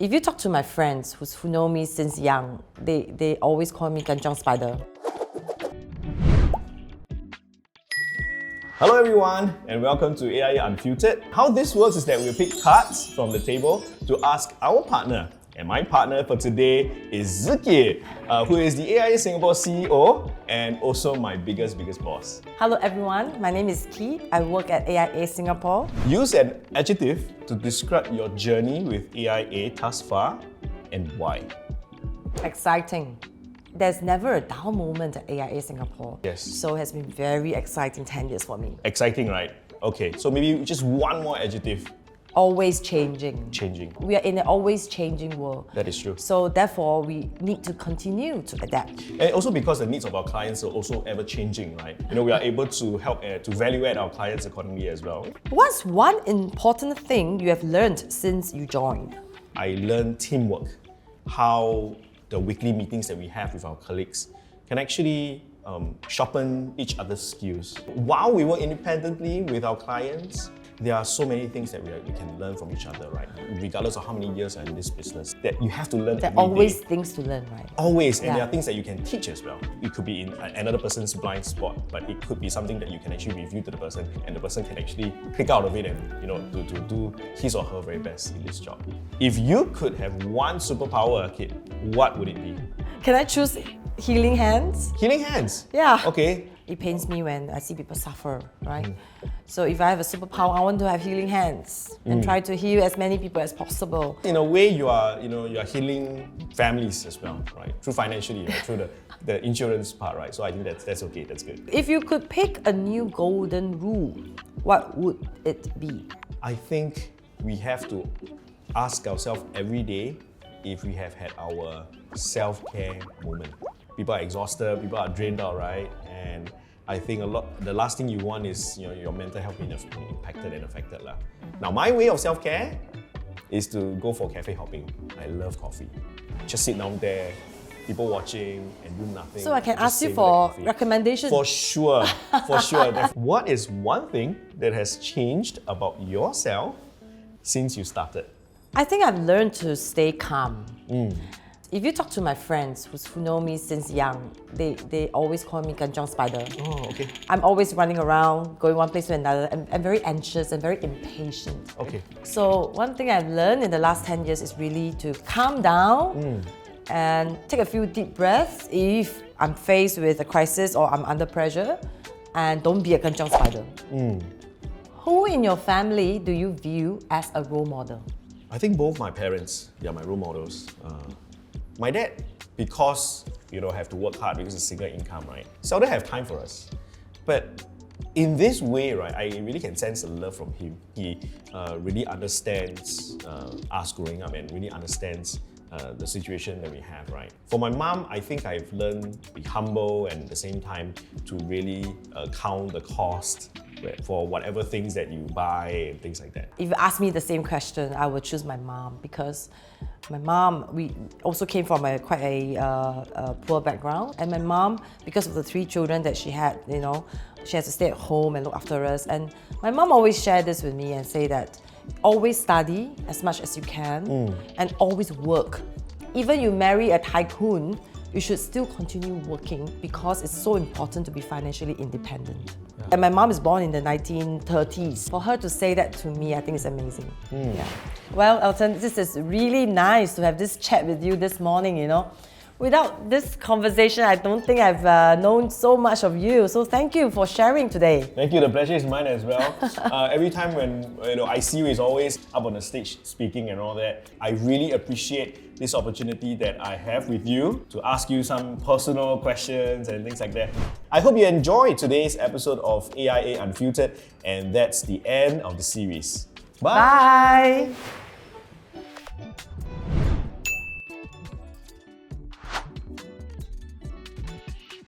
If you talk to my friends who know me since young, they always call me kanchiong spider. Hello everyone, and welcome to AIA Unfiltered. How this works is that we'll pick cards from the table to ask our partner. And my partner for today is Sze Keed, who is the AIA Singapore CEO and also my biggest boss. Hello everyone, my name is Keed. I work at AIA Singapore. Use an adjective to describe your journey with AIA thus far and why. Exciting. There's never a dull moment at AIA Singapore. Yes. So it has been very exciting 10 years for me. Exciting, right? Okay, so maybe just one more adjective. Always changing. Changing. We are in an always changing world. That is true. So therefore, we need to continue to adapt. And also because the needs of our clients are also ever changing, right? We are able to help to value add our clients accordingly as well. What's one important thing you have learned since you joined? I learned teamwork, how the weekly meetings that we have with our colleagues can actually sharpen each other's skills. While we work independently with our clients, there are so many things that we can learn from each other, right? Regardless of how many years are in this business, that you have to learn There every are always day. things to learn, right? Always, and Yeah. there are things that you can teach as well. It could be in another person's blind spot, but it could be something that you can actually review to the person, and the person can actually pick out of it and to do his or her very best in this job. If you could have one superpower, kid, what would it be? Can I choose healing hands? Healing hands. Yeah. Okay. It pains me when I see people suffer, right? So if I have a superpower, I want to have healing hands and try to heal as many people as possible. In a way, you are healing families as well, right? Through financially, right? Through the insurance part, right? So I think that's okay. That's good. If you could pick a new golden rule, what would it be? I think we have to ask ourselves every day if we have had our self-care moment. People are exhausted, people are drained out, right? And I think the last thing you want is your mental health being impacted and affected. Now, my way of self-care is to go for cafe hopping. I love coffee. Just sit down there, people watching and do nothing. So I can just ask you savor for the coffee. recommendations. For sure, for sure. What is one thing that has changed about yourself since you started? I think I've learned to stay calm. If you talk to my friends who know me since young, they always call me kanchiong spider. Oh, okay. I'm always running around, going one place to another. I'm very anxious and very impatient. Okay. So one thing I've learned in the last 10 years is really to calm down and take a few deep breaths if I'm faced with a crisis or I'm under pressure, and don't be a kanchiong spider. Who in your family do you view as a role model? I think both my parents, they are my role models. My dad, because have to work hard because it's single income, right? Seldom have time for us. But in this way, right, I really can sense the love from him. He really understands us growing up and really understands the situation that we have, right? For my mom, I think I've learned to be humble and at the same time to really count the cost for whatever things that you buy and things like that. If you ask me the same question, I would choose my mom, because my mom, we also came from quite a poor background, and my mom, because of the 3 children that she had, she has to stay at home and look after us. And my mom always shared this with me and say that always study as much as you can and always work. Even you marry a tycoon, you should still continue working because it's so important to be financially independent. Yeah. And my mom is born in the 1930s. For her to say that to me, I think it's amazing. Yeah. Well, Eilton, this is really nice to have this chat with you this morning, Without this conversation, I don't think I've known so much of you. So thank you for sharing today. Thank you. The pleasure is mine as well. Every time when I see you, is always up on the stage speaking and all that. I really appreciate this opportunity that I have with you to ask you some personal questions and things like that. I hope you enjoyed today's episode of AIA Unfiltered, and that's the end of the series. Bye. Bye.